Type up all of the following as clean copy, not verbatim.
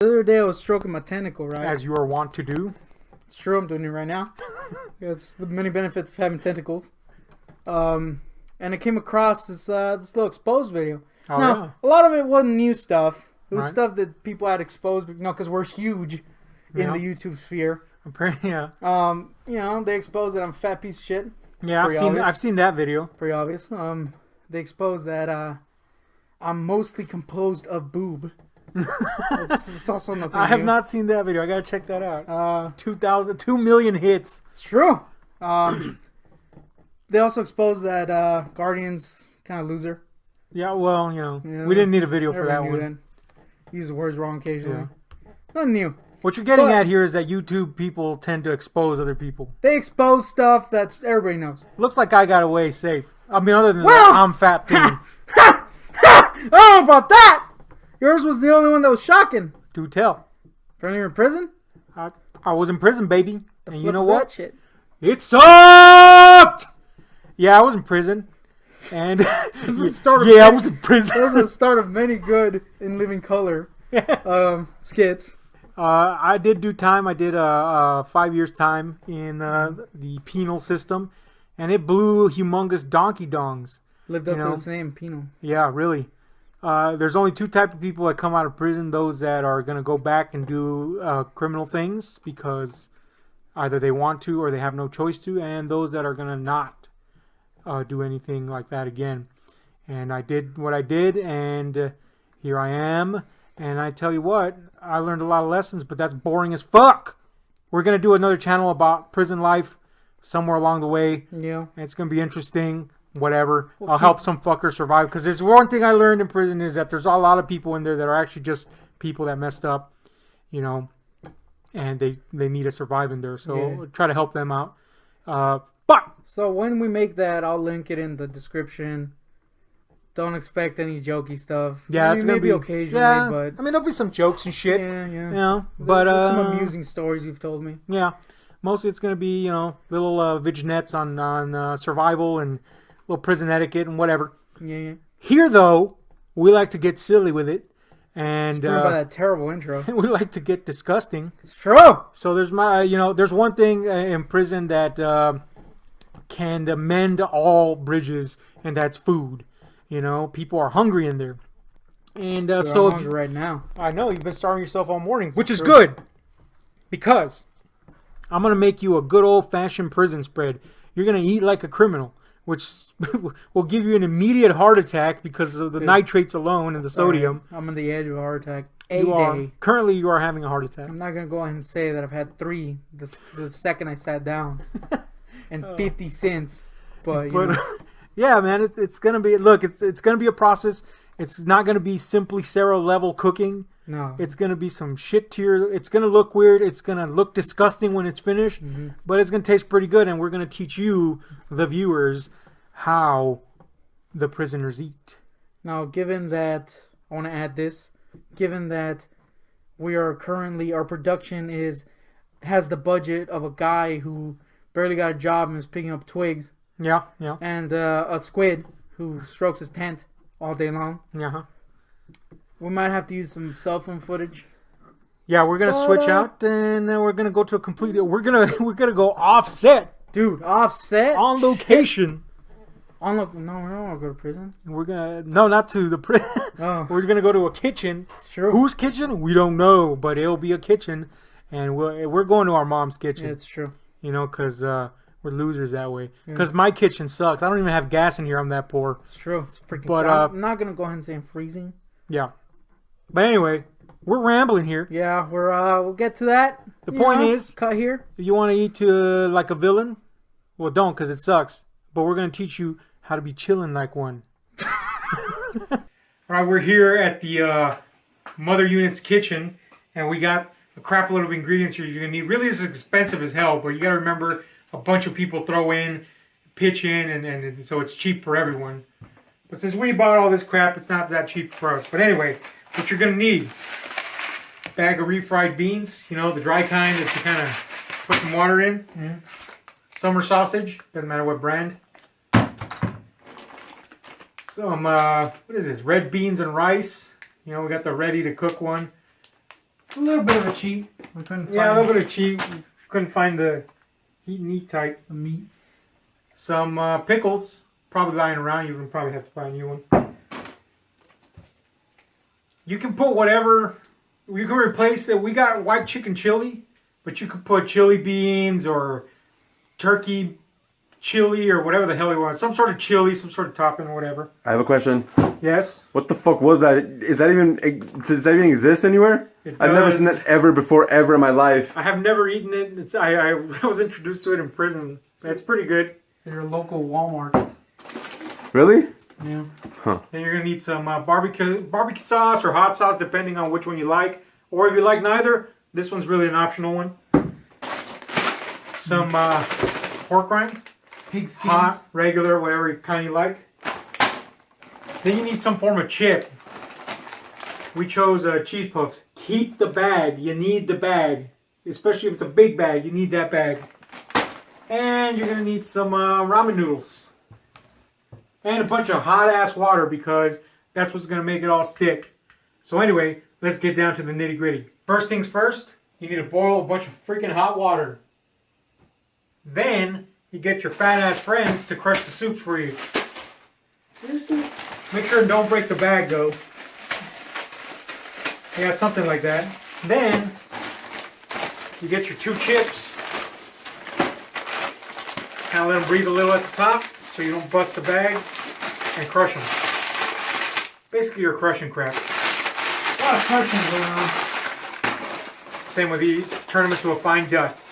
The other day I was stroking my tentacle, right? As you are wont to do. It's true, I'm doing it right now. It's the many benefits of having tentacles. And I came across this little exposed video. Oh, now, yeah. a lot of it wasn't new stuff. It was Right. stuff that people had exposed, because we're huge in the YouTube sphere. Yeah. They exposed that I'm a fat piece of shit. Yeah, I've seen that video. Pretty obvious. They exposed that I'm mostly composed of boob. it's also nothing I have new. not seen that video. I gotta check that out. 2 million hits. It's true. They also exposed that Guardian's kind of loser. Yeah, well, we didn't need a video for that one. Then. Use the words wrong occasionally. Nothing new. What you're getting at here is that YouTube people tend to expose other people. They expose stuff that everybody knows. Looks like I got away safe. I mean, other than that, I'm fat thing. I don't know about that. Yours was the only one that was shocking. Do tell. For when you were in prison? I was in prison, baby. And you know what? That shit? It sucked! Yeah, I was in prison. And This is the start of I was in prison. This is the start of many good In Living Color skits. I did do time. I did 5 years time in the penal system. And it blew humongous donkey dongs. Lived up to its name, penal. Yeah, really. There's only two types of people that come out of prison. Those that are going to go back and do criminal things because either they want to or they have no choice to. And those that are going to not do anything like that again. And I did what I did, and here I am. And I tell you what, I learned a lot of lessons, but that's boring as fuck. We're going to do another channel about prison life somewhere along the way. Yeah. And it's going to be interesting. Whatever. I'll help some fucker survive. Because there's one thing I learned in prison is that there's a lot of people in there that are actually just people that messed up, and they need to survive in there. So try to help them out. So when we make that, I'll link it in the description. Don't expect any jokey stuff. Yeah, it's going to be occasionally, but I mean, there'll be some jokes and shit. Yeah. But there's some amusing stories you've told me. Yeah. Mostly it's going to be, little vignettes on survival and little prison etiquette and whatever. Yeah. Here, though, we like to get silly with it. And by that terrible intro. we like to get disgusting. It's true. So there's there's one thing in prison that can mend all bridges, and that's food. People are hungry in there. And so I'm hungry right now. I know you've been starving yourself all morning, which is good. Because I'm going to make you a good old-fashioned prison spread. You're going to eat like a criminal, which will give you an immediate heart attack because of the nitrates alone and the sodium. Right. I'm on the edge of a heart attack. Currently, you are having a heart attack. I'm not going to go ahead and say that I've had 3 the second I sat down. And 50 cents. But yeah, man, it's going to be... Look, it's going to be a process. It's not going to be simply Sarah-level cooking. No. It's going to be some shit tier. It's going to look weird. It's going to look disgusting when it's finished. Mm-hmm. But it's going to taste pretty good. And we're going to teach you, the viewers, how the prisoners eat. Now, given that... I want to add this. Given that we are currently... Our production has the budget of a guy who barely got a job and is picking up twigs. Yeah. And a squid who strokes his tent all day long. Yeah. We might have to use some cell phone footage. Yeah, we're gonna switch out, and we're gonna go to a complete. We're gonna go offset, dude. Offset on location. No, we don't want to go to prison. We're not to the prison. Oh. We're gonna go to a kitchen. It's true. Whose kitchen? We don't know, but it'll be a kitchen, and we're going to our mom's kitchen. Yeah, it's true. Because we're losers that way. Because my kitchen sucks. I don't even have gas in here. I'm that poor. It's true. It's freaking. But I'm not gonna go ahead and say I'm freezing. Yeah. But anyway, we're rambling here. Yeah, we'll get to that. The point is, cut here. If you want to eat like a villain, well, don't, because it sucks. But we're going to teach you how to be chilling like one. All right, we're here at the mother unit's kitchen, and we got a crap load of ingredients here you're going to need. Really, this is expensive as hell, but you got to remember a bunch of people throw in, pitch in, and so it's cheap for everyone. But since we bought all this crap, it's not that cheap for us. But anyway, what you're going to need, bag of refried beans, the dry kind that you kind of put some water in. Mm-hmm. Summer sausage, doesn't matter what brand. Some, what is this, red beans and rice. We got the ready to cook one. A little bit of a cheat. We couldn't find a little bit of cheat. We couldn't find the heat and eat type. the meat. Some pickles, probably lying around. You can probably have to buy a new one. You can put whatever. You can replace it. We got white chicken chili, but you could put chili beans or turkey chili or whatever the hell you want. Some sort of chili, some sort of topping or whatever. I have a question. Yes? What the fuck was that? Does that even exist anywhere? I've never seen that ever before, ever in my life. I have never eaten it. I was introduced to it in prison. It's pretty good. Your local Walmart. Really? Yeah. Huh. Then you're gonna need some barbecue sauce or hot sauce, depending on which one you like. Or if you like neither, this one's really an optional one. Some pork rinds. Pig skins. Hot, regular, whatever kind you like. Then you need some form of chip. We chose cheese puffs. Keep the bag. You need the bag. Especially if it's a big bag, you need that bag. And you're going to need some ramen noodles. And a bunch of hot ass water because that's what's going to make it all stick. So anyway, let's get down to the nitty gritty. First things first, you need to boil a bunch of freaking hot water. Then you get your fat ass friends to crush the soups for you. Seriously? Make sure and don't break the bag though. Yeah, something like that. Then you get your 2 chips. Kind of let them breathe a little at the top so you don't bust the bags and crush them. Basically, you're crushing crap. A lot of crushing going on. Same with these. Turn them into a fine dust.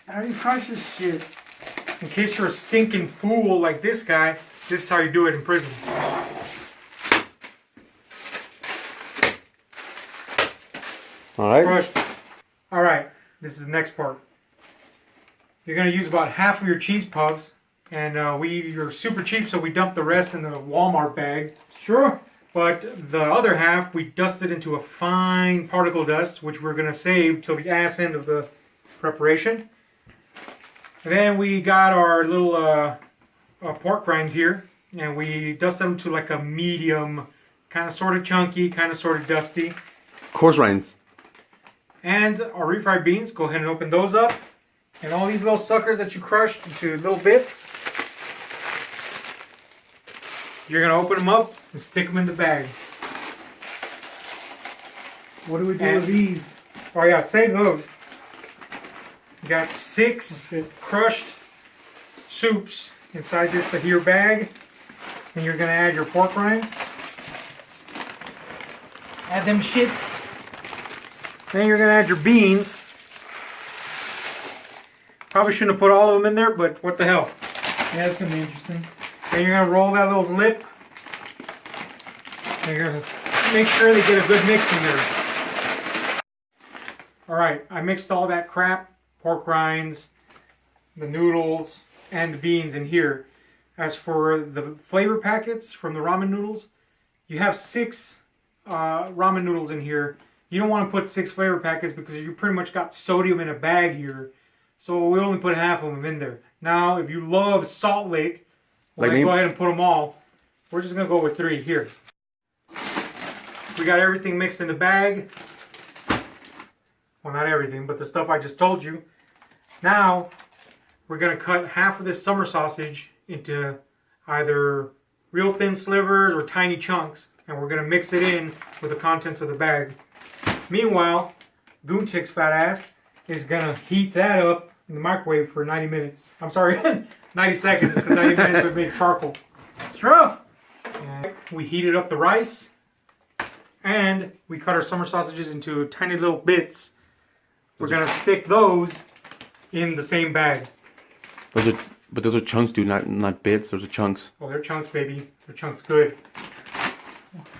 How do you crush this shit? In case you're a stinking fool like this guy, this is how you do it in prison. Alright. Crushed. Alright, this is the next part. You're going to use about half of your cheese puffs, and you're super cheap, so we dumped the rest in the Walmart bag. Sure. But the other half, we dusted into a fine particle dust, which we're going to save till the ass end of the preparation. And then we got our little pork rinds here, and we dusted them to like a medium, kind of sort of chunky, kind of sort of dusty. Coarse rinds. And our refried beans, go ahead and open those up. And all these little suckers that you crushed into little bits, you're going to open them up and stick them in the bag. What do we do with these? Oh yeah, save those. You got 6 crushed soups inside this here bag. And you're going to add your pork rinds. Add them shits. Then you're going to add your beans. Probably shouldn't have put all of them in there, but what the hell. Yeah, it's going to be interesting. Then you're going to roll that little lip. And you're going to make sure they get a good mix in there. Alright, I mixed all that crap, pork rinds, the noodles, and the beans in here. As for the flavor packets from the ramen noodles, you have 6 ramen noodles in here. You don't want to put 6 flavor packets because you pretty much got sodium in a bag here. So we only put half of them in there. Now, if you love Salt Lake, go ahead and put them all. We're just going to go with 3 here. We got everything mixed in the bag. Well, not everything, but the stuff I just told you. Now, we're going to cut half of this summer sausage into either real thin slivers or tiny chunks. And we're going to mix it in with the contents of the bag. Meanwhile, GoonTick's fat ass is going to heat that up in the microwave for 90 minutes. I'm sorry, 90 seconds, because 90 minutes would make charcoal. It's true. And we heated up the rice, and we cut our summer sausages into tiny little bits. We're going to stick those in the same bag. But those are chunks, dude, not bits. Those are chunks. Oh, they're chunks, baby. They're chunks good.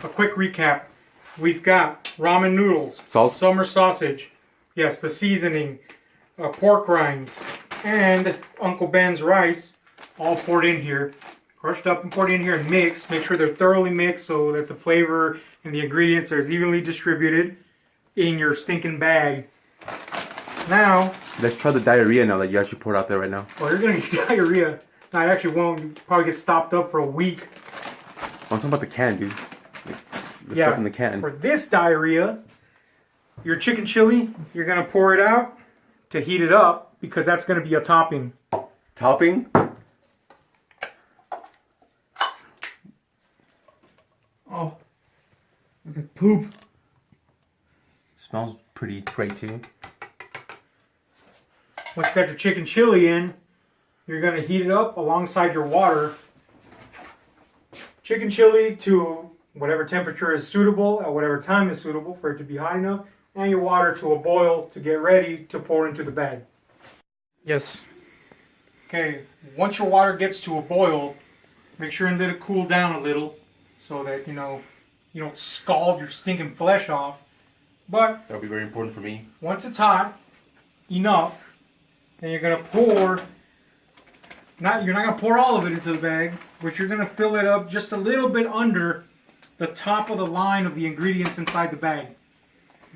A quick recap. We've got ramen noodles, salt, summer sausage, yes, the seasoning, pork rinds, and Uncle Ben's rice, all poured in here. Crushed up and poured in here and mixed. Make sure they're thoroughly mixed so that the flavor and the ingredients are as evenly distributed in your stinking bag. Now, let's try the diarrhea now that you actually poured out there right now. Well, you're going to get diarrhea. No, it actually won't. You probably get stopped up for a week. I'm talking about the can, dude. Like, the stuff in the can. For this diarrhea, your chicken chili, you're going to pour it out to heat it up because that's going to be a topping. Topping? Oh, it's like poop. Smells pretty great too. Once you got your chicken chili in, you're going to heat it up alongside your water. Chicken chili to whatever temperature is suitable at whatever time is suitable for it to be hot enough, and your water to a boil to get ready to pour into the bag. Yes. Okay, once your water gets to a boil, make sure and let it cool down a little so that you don't scald your stinking flesh off. But That'll be very important for me. once it's hot enough, then you're gonna pour. You're not gonna pour all of it into the bag, but you're gonna fill it up just a little bit under the top of the line of the ingredients inside the bag.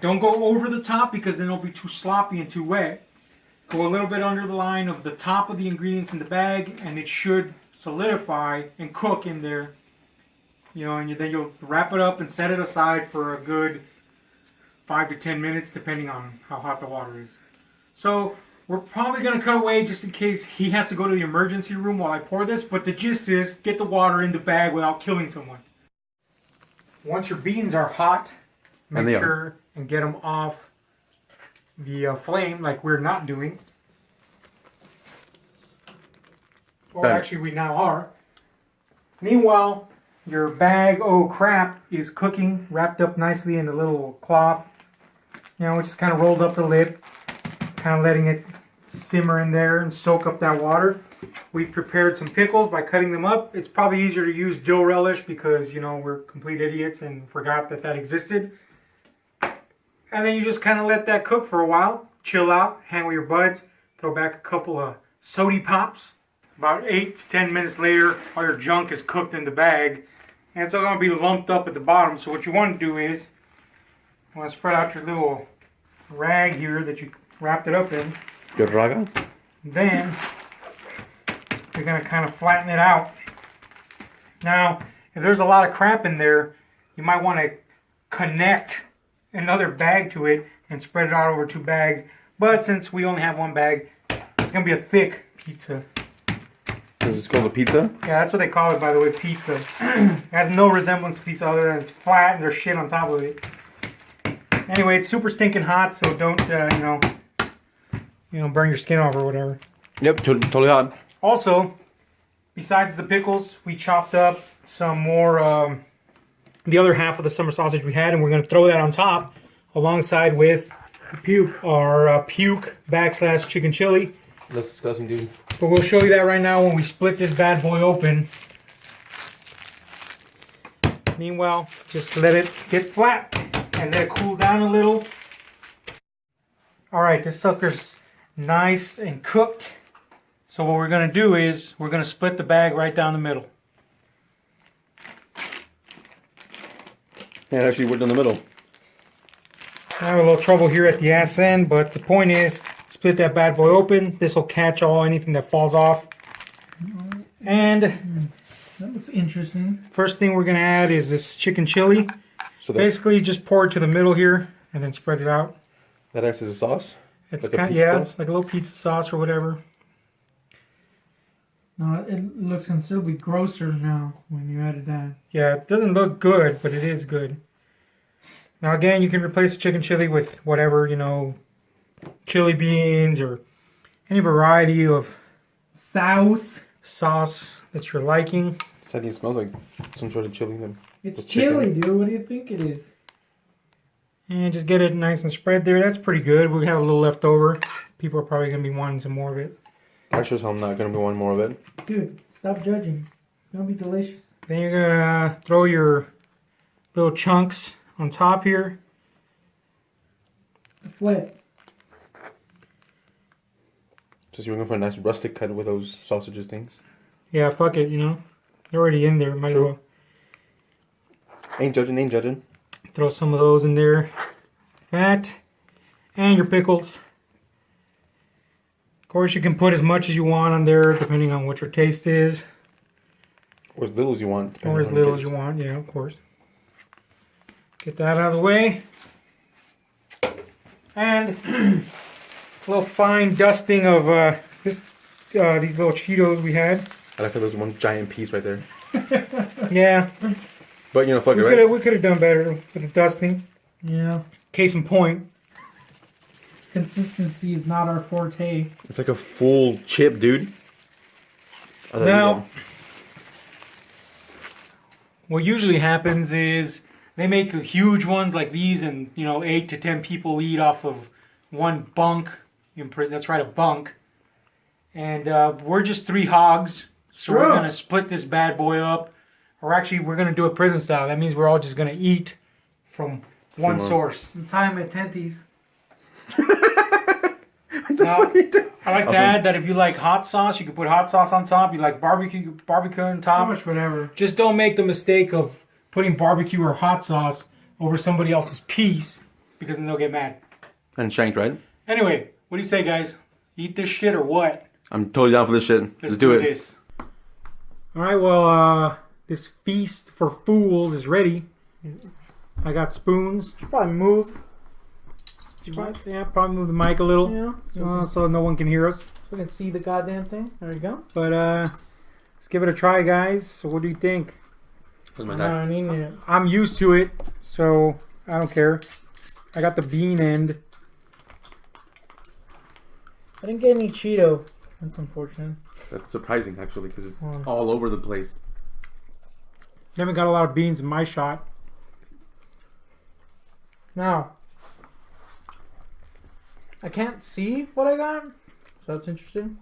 Don't go over the top because then it'll be too sloppy and too wet. Go a little bit under the line of the top of the ingredients in the bag, and it should solidify and cook in there. And then you'll wrap it up and set it aside for a good 5 to 10 minutes, depending on how hot the water is. So we're probably going to cut away just in case he has to go to the emergency room while I pour this, but the gist is get the water in the bag without killing someone. Once your beans are hot, make sure and get them off the flame like we're not doing. Or actually we now are. Meanwhile, your bag, oh crap, is cooking, wrapped up nicely in a little cloth. Just kind of rolled up the lid, kind of letting it simmer in there and soak up that water. We've prepared some pickles by cutting them up. It's probably easier to use dill relish because, we're complete idiots and forgot that existed. And then you just kind of let that cook for a while, chill out, hang with your buds, throw back a couple of sody pops. About 8 to 10 minutes later, all your junk is cooked in the bag, and it's all going to be lumped up at the bottom. So what you want to do is, you want to spread out your little rag here that you wrapped it up in. Your raga? Then, you're going to kind of flatten it out. Now, if there's a lot of crap in there, you might want to connect another bag to it and spread it out over 2 bags. But since we only have 1 bag, it's going to be a thick pizza. Is this called a pizza? Yeah, that's what they call it, by the way, pizza. It has no resemblance to pizza other than it's flat and there's shit on top of it. Anyway, it's super stinking hot, so don't, burn your skin off or whatever. Yep, totally hot. Also, besides the pickles, we chopped up some more, the other half of the summer sausage we had, and we're going to throw that on top alongside with our puke / chicken chili. That's disgusting, dude. But we'll show you that right now when we split this bad boy open. Meanwhile, just let it get flat and let it cool down a little. Alright, this sucker's nice and cooked. So what we're going to do is we're going to split the bag right down the middle. Yeah, it actually worked in the middle. I have a little trouble here at the ass end, but the point is, split that bad boy open. This will catch anything that falls off. And that looks interesting. First thing we're going to add is this chicken chili. So basically, just pour it to the middle here and then spread it out. That acts as a sauce? It's like sauce? Like a little pizza sauce or whatever. No, it looks considerably grosser now when you added that. Yeah, it doesn't look good, but it is good. Now again, you can replace the chicken chili with whatever, chili beans or any variety of sauce that you're liking. I think it smells like some sort of chili. It's chili, dude. What do you think it is? And just get it nice and spread there. That's pretty good. We have a little left over. People are probably going to be wanting some more of it. That shows how I'm not going to be wanting more of it. Dude, stop judging. It's going to be delicious. Then you're going to throw your little chunks on top here. The flip. Just you're looking for a nice rustic cut with those sausages things. Yeah, fuck it, They're already in there. Might as well. Ain't judging. Throw some of those in there. That. And your pickles. Of course, you can put as much as you want on there, depending on what your taste is. Or as little as you want. Or as little as you want, yeah, of course. Get that out of the way. And a little fine dusting of these little Cheetos we had. I like how there's one giant piece right there. Yeah. But you know, fuck it, right? We could have done better with the dusting. Yeah. Case in point. Consistency is not our forte. It's like a full chip, dude. Now, what usually happens is they make huge ones like these, and 8 to 10 people eat off of one bunk. That's right, a bunk. And we're just 3 hogs, so we're gonna split this bad boy up. Or actually, we're gonna do it prison style. That means we're all just gonna eat from one source. Time at tenties. Now, I like to add that if you like hot sauce, you can put hot sauce on top. You like barbecue on top. Much whatever. Just don't make the mistake of putting barbecue or hot sauce over somebody else's piece, because then they'll get mad. And shanked, right? Anyway, what do you say, guys? Eat this shit or what? I'm totally down for this shit. Let's do it. This. All right, well, this feast for fools is ready. I got spoons. Should probably move. Probably move the mic a little. Yeah. So no one can hear us. So we can see the goddamn thing. There you go. But let's give it a try, guys. So what do you think? I need it. I'm used to it, so I don't care. I got the bean end. I didn't get any Cheeto. That's unfortunate. That's surprising, actually, because it's all over the place. You haven't got a lot of beans in my shot. Now, I can't see what I got, so that's interesting.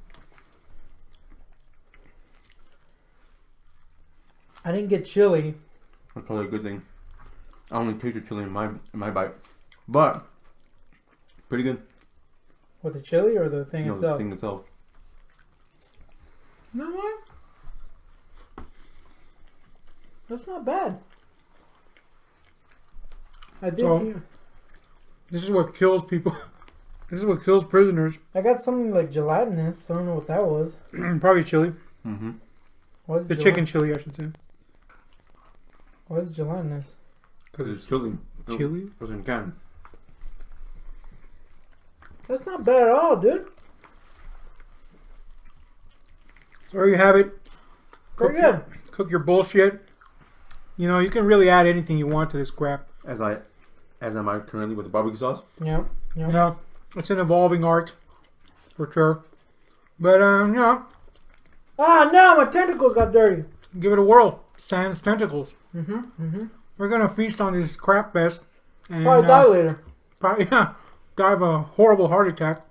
I didn't get chili. That's probably a good thing. I only tasted chili in my bite, but pretty good. What, the chili or the thing itself? The thing itself. You know what? That's not bad. I did. So, this is what kills people. This is what kills prisoners. I got something like gelatinous. I don't know what that was. Probably chili. Mm-hmm. What's The chicken chili, I should say. What's gelatinous? Because it's chili. Chili? It was in a can. That's not bad at all, dude. There you have it. Very good. Cook your bullshit. You can really add anything you want to this crap. As am I currently with the barbecue sauce. Yeah. Yeah. It's an evolving art, for sure. But, Ah, no, my tentacles got dirty. give it a whirl. Sans tentacles. Mm-hmm. We're going to feast on this crap fest. And, Probably die later. Probably, die of a horrible heart attack.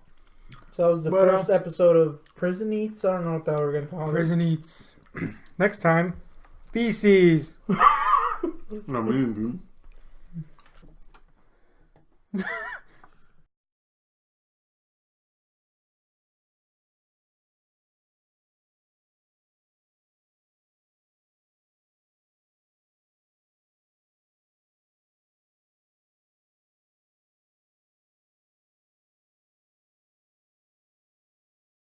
So that was the first episode of Prison Eats. I don't know what that we're going to call it. Prison Eats. Next time, feces. No, dude.